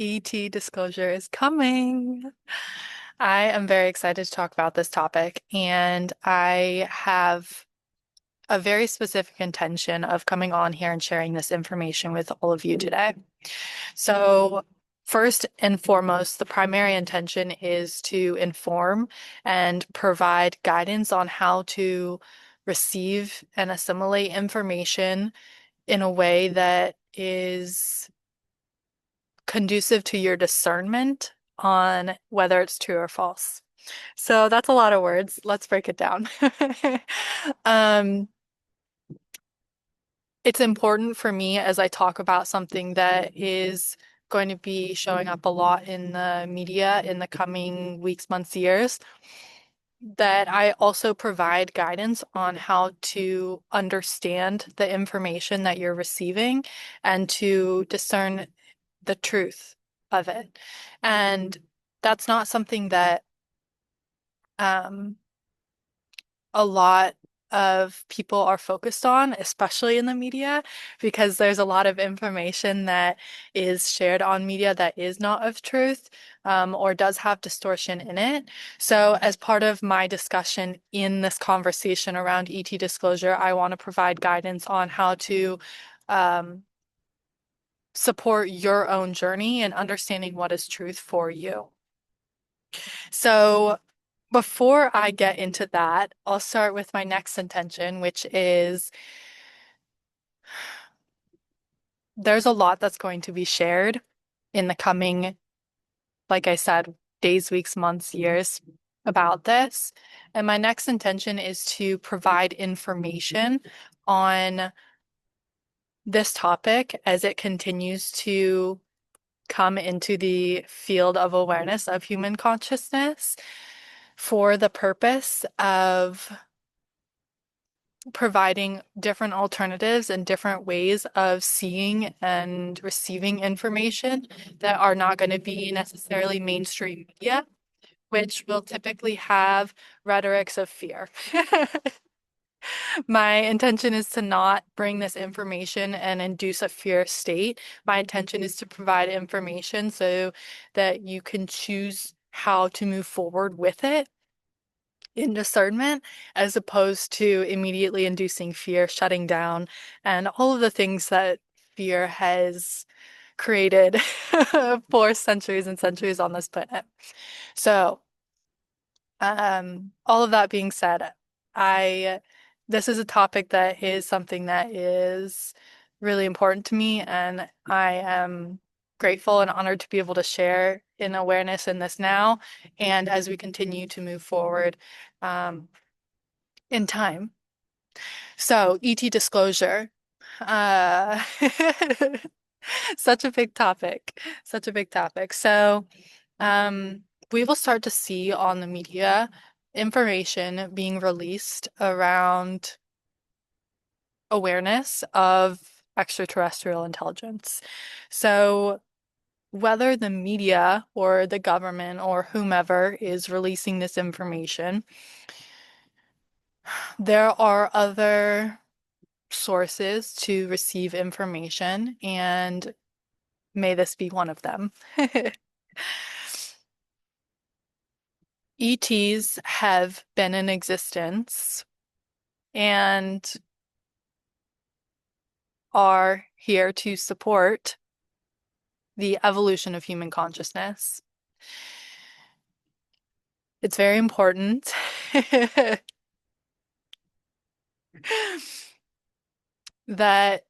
ET disclosure is coming. I am very excited to talk about this topic, and I have a very specific intention of coming on here and sharing this information with all of you today. So, first and foremost, the primary intention is to inform and provide guidance on how to receive and assimilate information in a way that is conducive to your discernment on whether it's true or false. So that's a lot of words. Let's break it down. Um, it's important for me as I talk about something that is going to be showing up a lot in the media in the coming weeks, months, years, that I also provide guidance on how to understand the information that you're receiving and to discern the truth of it. And that's not something that um, a lot of people are focused on, especially in the media, because there's a lot of information that is shared on media that is not of truth, or does have distortion in it. So, as part of my discussion in this conversation around ET disclosure, I want to provide guidance on how to um, support your own journey and understanding what is truth for you. So, before I get into that, I'll start with my next intention, which is there's a lot that's going to be shared in the coming, like I said, days, weeks, months, years about this. And my next intention is to provide information on this topic as it continues to come into the field of awareness of human consciousness for the purpose of providing different alternatives and different ways of seeing and receiving information that are not going to be necessarily mainstream media, which will typically have rhetorics of fear. My intention is to not bring this information and induce a fear state. My intention is to provide information so that you can choose how to move forward with it in discernment, as opposed to immediately inducing fear, shutting down, and all of the things that fear has created for centuries and centuries on this planet. So, all of that being said, I this is a topic that is something that is really important to me, and I am grateful and honored to be able to share in awareness in this now, and as we continue to move forward in time. So, ET disclosure. Uh, such a big topic, such a big topic. So, um, we will start to see on the media information being released around awareness of extraterrestrial intelligence. So, whether the media or the government or whomever is releasing this information, there are other sources to receive information, and may this be one of them. ETs have been in existence and are here to support the evolution of human consciousness. It's very important that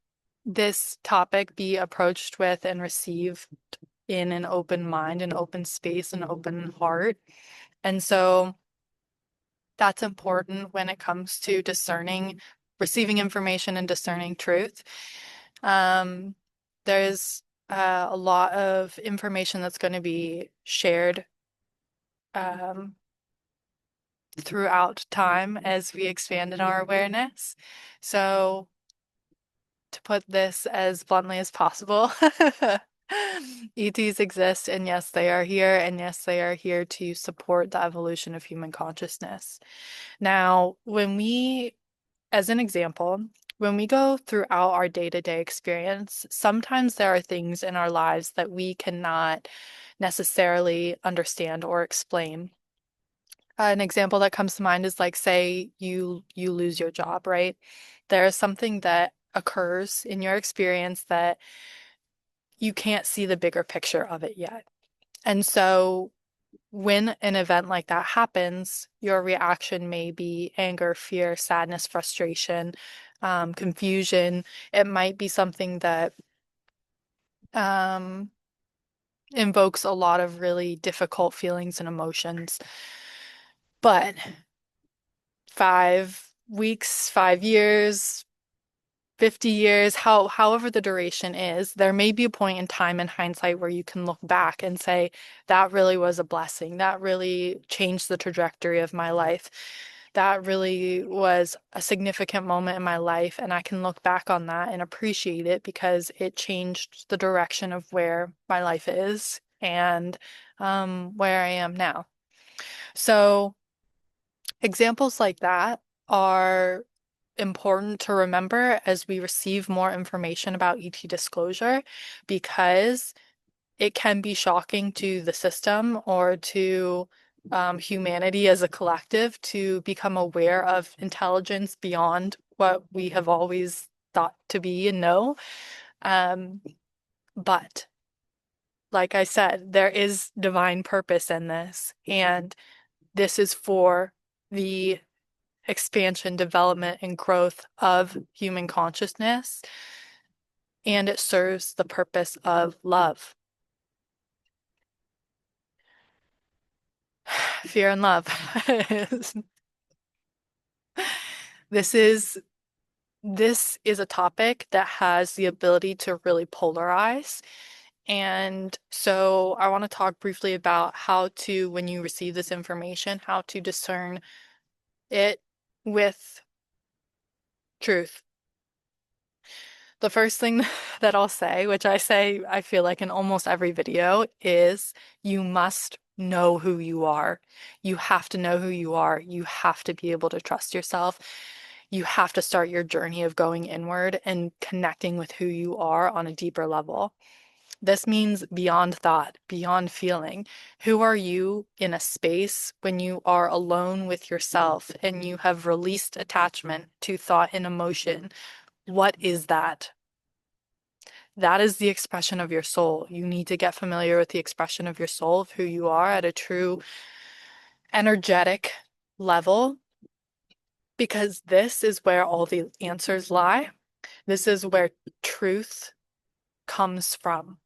this topic be approached with and received in an open mind, an open space, an open heart. And so that's important when it comes to discerning, receiving information and discerning truth. Um, there's a lot of information that's going to be shared um, throughout time as we expand in our awareness. So, to put this as bluntly as possible, ETs exist, and yes, they are here, and yes, they are here to support the evolution of human consciousness. Now, as an example, when we go throughout our day-to-day experience, sometimes there are things in our lives that we cannot necessarily understand or explain. An example that comes to mind is like, say you lose your job, right? There is something that occurs in your experience that you can't see the bigger picture of it yet. And so when an event like that happens, your reaction may be anger, fear, sadness, frustration, confusion. It might be something that um, invokes a lot of really difficult feelings and emotions. But 5 weeks, 5 years, 50 years, however the duration is, there may be a point in time in hindsight where you can look back and say, that really was a blessing. That really changed the trajectory of my life. That really was a significant moment in my life. And I can look back on that and appreciate it because it changed the direction of where my life is and where I am now. So, examples like that are important to remember as we receive more information about ET disclosure because it can be shocking to the system or to humanity as a collective to become aware of intelligence beyond what we have always thought to be and know. Um, but like I said, there is divine purpose in this, and this is for the expansion, development, and growth of human consciousness, and it serves the purpose of love, fear, and love. This is this is a topic that has the ability to really polarize. And so I want to talk briefly about how to, when you receive this information, how to discern it with truth. The first thing that I'll say, which I say I feel like in almost every video, is you must know who you are. You have to know who you are. You have to be able to trust yourself. You have to start your journey of going inward and connecting with who you are on a deeper level. This means beyond thought, beyond feeling. Who are you in a space when you are alone with yourself and you have released attachment to thought and emotion? What is that? That is the expression of your soul. You need to get familiar with the expression of your soul, of who you are at a true energetic level, because this is where all the answers lie. This is where truth comes from.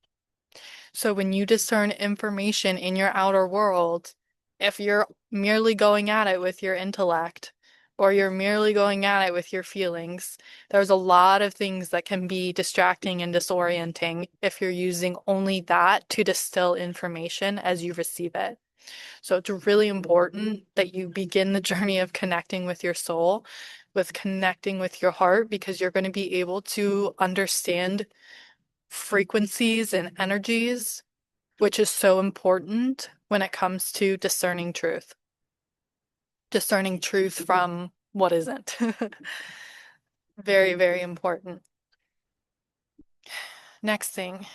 So when you discern information in your outer world, if you're merely going at it with your intellect or you're merely going at it with your feelings, there's a lot of things that can be distracting and disorienting if you're using only that to distill information as you receive it. So it's really important that you begin the journey of connecting with your soul, with connecting with your heart, because you're going to be able to understand frequencies and energies, which is so important when it comes to discerning truth. Discerning truth from what isn't. Very, very important. Next thing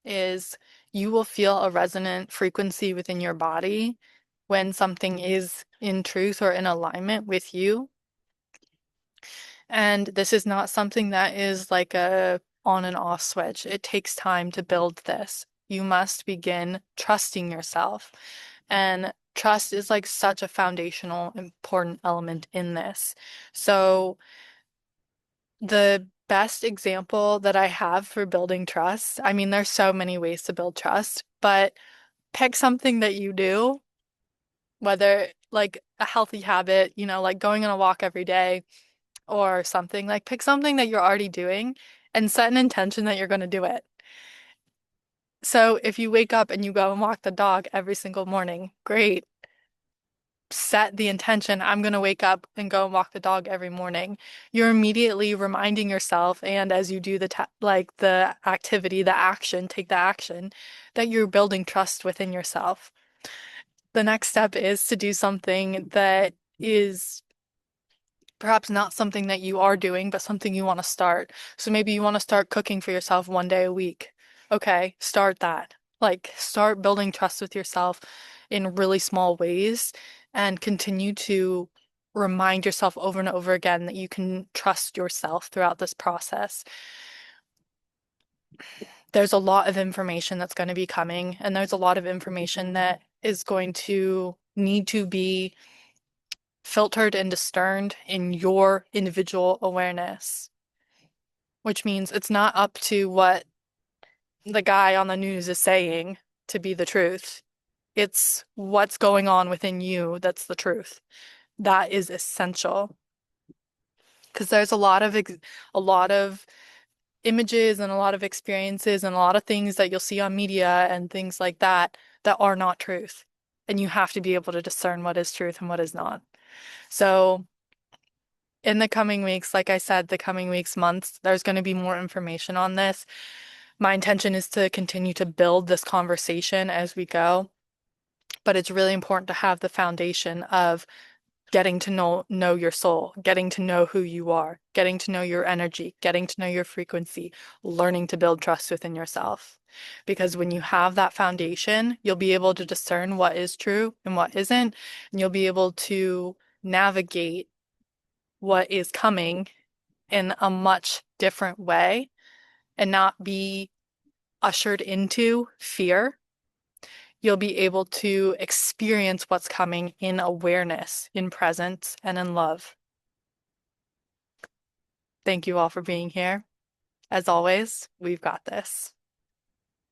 is you will feel a resonant frequency within your body when something is in truth or in alignment with you. And this is not something that is like a on and off switch. It takes time to build this. You must begin trusting yourself. And trust is like such a foundational, important element in this. So the best example that I have for building trust, I mean, there's so many ways to build trust, but pick something that you do, whether like a healthy habit, like going on a walk every day or something, like pick something that you're already doing and set an intention that you're going to do it. So if you wake up and you go and walk the dog every single morning, great. Set the intention, I'm going to wake up and go and walk the dog every morning. You're immediately reminding yourself, and as you do the activity, the action, take the action, that you're building trust within yourself. The next step is to do something that is Perhaps not something that you are doing, but something you want to start. So maybe you want to start cooking for yourself 1 day a week. Okay, start that. Like, start building trust with yourself in really small ways and continue to remind yourself over and over again that you can trust yourself throughout this process. There's a lot of information that's going to be coming, and there's a lot of information that is going to need to be filtered and discerned in your individual awareness, which means it's not up to what the guy on the news is saying to be the truth. It's what's going on within you that's the truth. That is essential because there's a lot of images and a lot of experiences and a lot of things that you'll see on media and things like that that are not truth. And you have to be able to discern what is truth and what is not. So in the coming weeks, like I said, the coming weeks, months, there's going to be more information on this. My intention is to continue to build this conversation as we go, but it's really important to have the foundation of getting to know your soul, getting to know who you are, getting to know your energy, getting to know your frequency, learning to build trust within yourself. Because when you have that foundation, you'll be able to discern what is true and what isn't, and you'll be able to navigate what is coming in a much different way and not be ushered into fear. You'll be able to experience what's coming in awareness, in presence, and in love. Thank you all for being here. As always, we've got this.